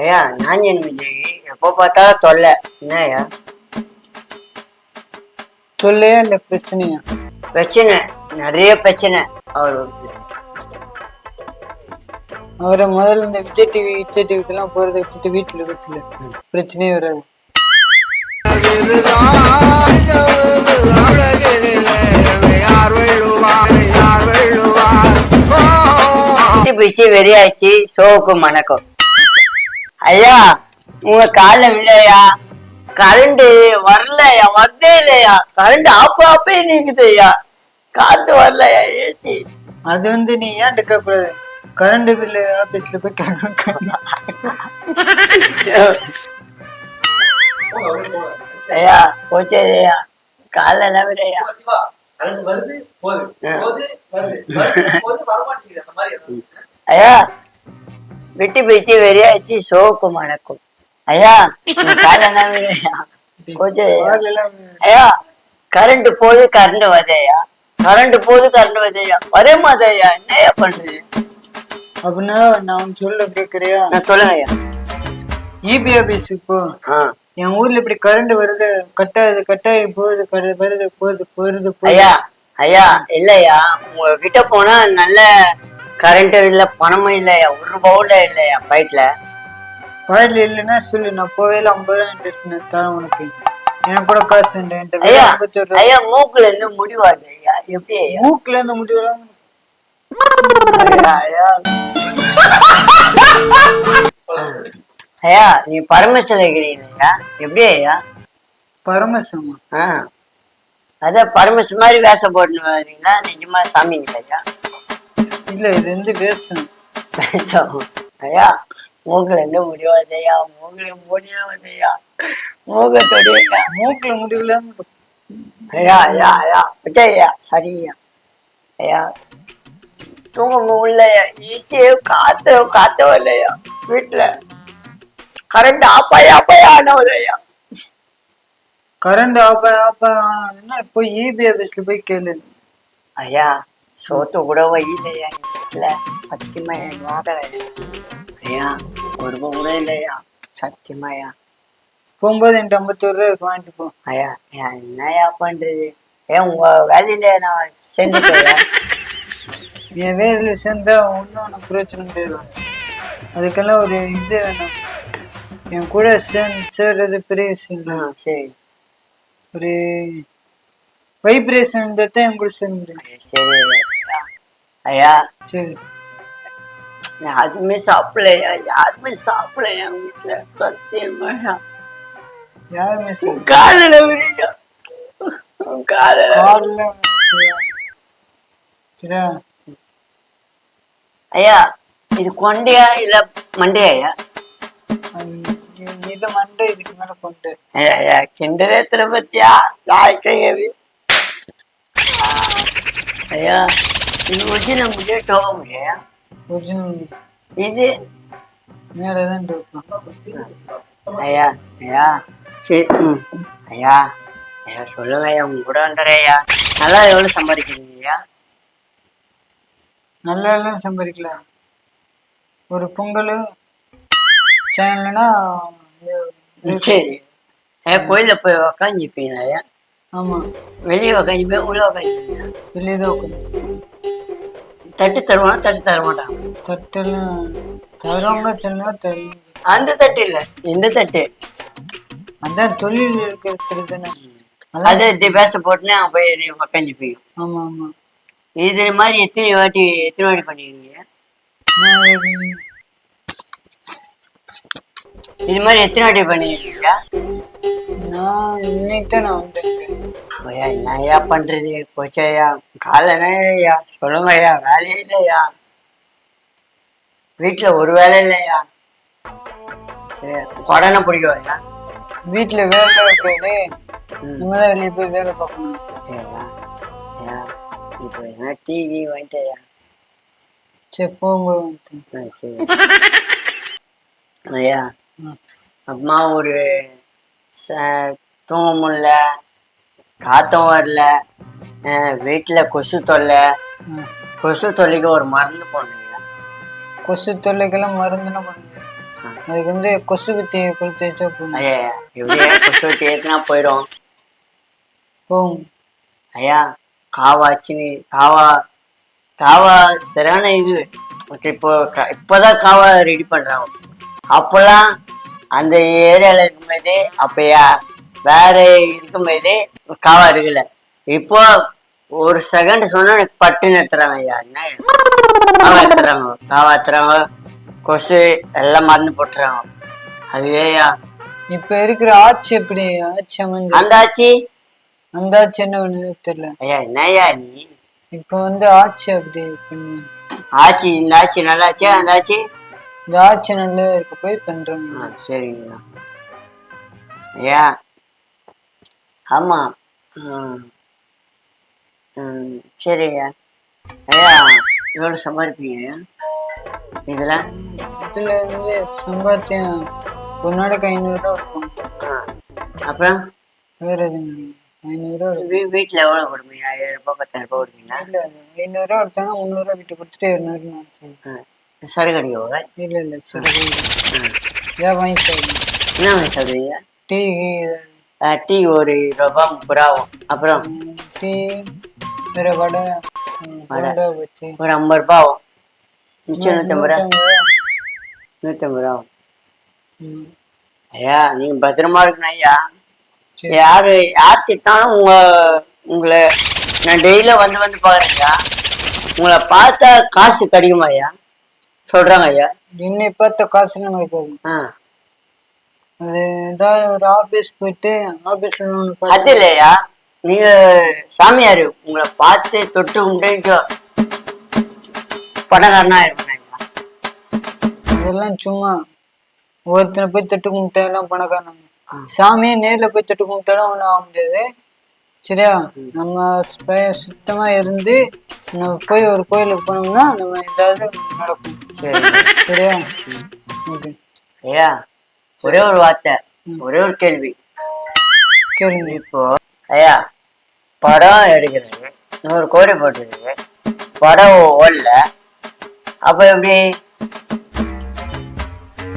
ஐயா நாஞ்சன் விஜய் எப்போ பார்த்தாலும் தொல்லை என்னய்யா? தொல்லையா இல்ல பிரச்சனையா? பிரச்சனை, நிறைய பிரச்சனை அவருக்கு. அவரை முதல்ல இந்த விஜய் டிவிக்கெல்லாம் போறதை விட்டுட்டு வீட்டுல இருக்கிறதுல பிரச்சனையே வராது. பிடிச்சி வெறியாச்சு ஷோக்கு மணக்கம். ஐயா உங்க கால விடையா, கரண்ட் வரலையா, வருதே இல்லையா, கரண்ட் அப்பே நீக்குது ஐயா, காத்து வரலையா ஏச்சி. அது நீ ஏன் கேட்கக்கூடாது, கரண்ட் பில்லு ஆபீஸ்ல போய் கேட்கணும். ஐயா போச்சே ஐயா, கால விடையா. ஐயா விட்டு போயிச்சு வெறியாச்சு ஷோக்கு மணக்கும். ஐயா கால விடையா போச்சே ஐயா. கரண்ட் போகுது கரண்ட் வதையா, கரண்ட் போகுது கரண்ட் வதையா, வரே மாதையா, என்னையா பண்றது? அப்படின்னா நான் சொல்ல கேக்குறியா? நான் சொல்லுங்க ஐயா. இபி ஆபீஸ் இப்போ என் ஊர்ல இப்படி கரண்ட் வருது, கட்டாயி போகுது, வருது போகுது. ஐயா ஐயா இல்லையா, உங்ககிட்ட போனா நல்ல கரண்ட் இல்ல, பணமும் இல்லையா, ஒரு ரூபாவும் இல்லையா பைட்ல இல்லைன்னா சொல்லு, நான் போவேல 50 ரூபாய் தரேன் உனக்கு. எனக்கு கூட காசு உண்டு. ஐயா மூக்குல இருந்து முடிவாது ஐயா, எப்படி மூக்குல இருந்து முடிவெல்லாம்? ஐயா நீ பரமசில இருக்கிறீங்களா, எப்படி ஐயா? பரமசமா? அதான் பரமசு மாதிரி வேஷம் போட்டுன்னு வரீங்களா, நிஜமா சாமி ஐயா? இல்ல இது வேஷம். ஐயா மூக்குல இருந்து முடிவாதையா, மூக்குல முடியாதையா, மூக்கத்தோடையா, மூக்குல முடிவுல. ஐயா ஐயா ஐயா ஐயா சரியா ஐயா, தூங்க முடியலையா, ஈஸியா காத்து வரலையா, வீட்டுல கரண்ட் ஆப்பாயா ஆனவதையா. கரண்ட் ஆப்பா ஆனா போய் இபி ஆபீஸ்ல போய் கேளு. ஐயா சோத்து கூட வையிலையா வீட்டுல, சத்தியமா என் வாத ஐயா, ஒரு கூட இல்லையா, சத்தியமாயா. போகும்போது என்கிட்ட 51 ரூபாய் வாங்கிட்டு போ. ஐயா என்னையா பண்றது? ஏன் உங்க வேலையில நான் சேர்ந்துட்டேன். என் வேலையில சேர்ந்தா ஒன்னும் உனக்கு பிரச்சனை கிடையாது. அதுக்கெல்லாம் ஒரு இது வேணும், என் கூட சேர்றது பெரிய விஷயம். சரி, ஒரு வைப்ரேஷன் இருந்தா என் கூட சேர்ந்து முடியும். சரி ஐயா. சரி, யாருமே சாப்பிடலையா, என் வீட்டுல சத்தியமாயா. யாருமே காலையில விடியா, காலையில. சரியா ஐயா, இது கொண்டையா இல்ல மண்டையா? இது மண்டை, இதுக்கு மேல கொண்டு. ஐயா கிண்டரத்துல பத்தியா தாய்க்கையவி. ஐயா இது ஒரிஜினல் முடியட்டும் ஐயா. இது மேலதான் ஐயா. ஐயா சரி ஐயா. ஐயா சொல்லுங்க ஐயா, உங்க கூட வந்துடுறேன் ஐயா. நல்லா எவ்வளவு சம்பாதிக்கிறீங்க ஐயா? நல்லா எல்லாம் சம்பாதிக்கலாம். ஒரு பொங்கல் சேனல்னா சரி ஐயா. கோயில போய் உக்காந்துப்பீங்க ஐயா? ஆமா. வெளியே உக்காந்துப்பேன், உள்ள உக்காந்துப்பீங்க? வெளியே தான் உட்காந்து. தட்டு தருவானா, தட்டு தர மாட்டாங்க? தட்டெல்லாம் தருவாங்க, சொன்னா தருவாங்க. அந்த தட்டு இல்ல, இந்த தட்டு. அதான் தொழில் இருக்கிறது தானே. அதை பேச போட்டுன்னு அவங்க போய் உக்காந்துப்பீங்க? ஆமா ஆமா. இது மாதிரி எத்தனை வாட்டி பண்ணிருக்கீங்க? இது மாதிரி எத்தனை வாட்டி பண்ணிருக்கீங்க? நான் இன்னைக்கு தான் நான் வந்திருக்கேன். ஐயா என்ன ஐயா பண்றது? போச்சையா காலையா ஐயா, சொல்லுங்க ஐயா. வேலையே இல்லையா வீட்டுல, ஒரு வேலை இல்லையா? சரி உடனே பிடிக்கும் ஐயா. வீட்டுல வேலை இருக்காது, உங்கதான் வெளியே போய் வேலை பார்க்கணும். ஐயா ஐயா இப்போ என்ன டிவி வாங்கிட்டேயா? சரி போங்க. சரி ஐயா. அம்மா ஒரு தூங்க முடியல, காத்தும் வரல, வீட்டுல கொசு தொல்லைக்கு ஒரு மருந்து போடுங்க. கொசு தொல்லைக்கெல்லாம் மருந்துன்னா பண்ணுங்க. அதுக்கு வந்து கொசு குத்தி கொளுத்தி வச்சா போதும். ஐயா எப்படியா கொசு ஏத்துனா போயிடும். போகும். ஐயா காவாச்சின்னு காவா சரியான இது. இப்போ இப்போதான் காவா ரெடி பண்றாங்க. அப்பெல்லாம் அந்த ஏரியால இருக்கும்போது அப்பயா வேற இருக்கும்போது காவா இருக்குல்ல. இப்போ ஒரு செகண்ட் சொன்னா எனக்கு பட்டுன்னு எடுத்துறாங்க. ஐயா என்ன காவா எடுத்துறாங்க, கொசு எல்லாம் மருந்து போட்டுறாங்க. அதுவேயா இப்ப இருக்கிற ஆட்சி எப்படி ஆட்சி அமைஞ்சு அந்த ஆட்சி அந்த ஆட்சி என்ன பண்ணுது தெரியல. ஐயா என்னய்யா நீ இப்ப வந்து ஆட்சி அப்படி பண்ணு. ஆட்சி இந்த ஆட்சி நல்லாச்சா அந்த ஆட்சி? இந்த ஆட்சி நல்லா இருக்க போய் பண்றாங்க. சரிங்க ஐயா. ஆமா. சரிங்க ஐயா. எவ்வளவு சம்பாதிப்பீங்க ஐயா இதுல? இதுல வந்து சம்பாத்தியம் ஒரு நாளைக்கு 500 ரூபா இருக்கும். அப்புறம் வேற எதுவும் 500 ரூபா. வீட்டுல எவ்வளவு கொடுப்பீங்க? 5000 ரூபாய் 10,000 ரூபாய் கொடுப்பீங்களா? இல்ல 500 ரூபா எடுத்தாங்கன்னா 300 ரூபா வீட்டு கொடுத்துட்டு 200 நான் சொல்லுவேன். சரக்கு அடிக்க? இல்ல சரி ஏன் வாங்கி சாப்பிடுங்க. என்ன வாங்கி சாப்பிடுவீங்க? டீ டீ ஒரு ரூபா 30 ரூபா ஆகும். அப்புறம் டீ வேற வடை வச்சு ஒரு 50 ரூபாய் ஆகும். மிச்சம் 150 ரூபா. 150 ரூபா ஆகும். ஐயா நீங்க பத்திரமா இருக்கணும் ஐயா. யார் திட்டாலும் உங்களை நான் டெய்லியும் வந்து பாக்குறேன் ஐயா. உங்களை பார்த்தா காசு கிடைக்குமா ஐயா? சொல்றாங்க ஐயா. என்னை பார்த்த காசுலாம் கிடைக்காது. அது ஏதாவது ஒரு ஆபீஸ் போயிட்டு ஆபீஸ்ல அது இல்லையா, நீங்க சாமியாரு உங்களை பார்த்து தொட்டு கும்பிட்டு பணக்காரனா இருப்பாங்க. அதெல்லாம் சும்மா ஒருத்தனை போய் தொட்டு கும்பிட்டா எல்லாம் பணக்காரனாங்க. சாமியை நேர்ல போய் தொட்டு கும்பிட்டாலும் ஒன்றும் ஆக முடியாது. சரியா? நம்ம சுத்தமா இருந்து நம்ம போய் ஒரு கோயிலுக்கு போனோம்னா நம்ம ஏதாவது நடக்கும். சரியா? ஓகே ஐயா ஒரே ஒரு வார்த்தை, ஒரே ஒரு கேள்வி கேளுங்க. இப்போ ஐயா படம் எடுக்கிறது 100 கோடி போட்டுருக்கு, படம் ஓடல, அப்ப எப்படி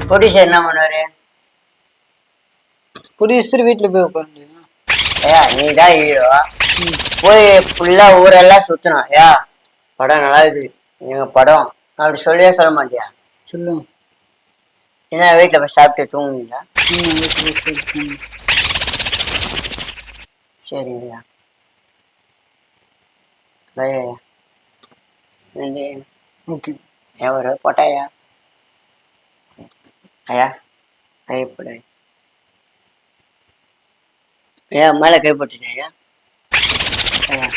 ப்ரொடியூசர் என்ன பண்ணுவாரு? ப்ரொடியூசர் வீட்டுல போய் உட்கார முடியும். ஐயா நீதான் ஹீரோ, போய் ஃபுல்லா ஊரெல்லாம் சுத்தணும். ஐயா படம் நல்லா இருக்குது, எங்க படம் அப்படி சொல்லியே சொல்ல மாட்டியா? சொல்லுங்க. என்ன வீட்டுல போய் சாப்பிட்டு தூங்குவீங்களா? சரிங்கய்யா. பை ஐயா. நன்றி. ஓகே ஒரு போட்டாயா ஐயா? கை போட ஐயா, மேலே கை போட்டுட்டேன் ஐயா. ஐயா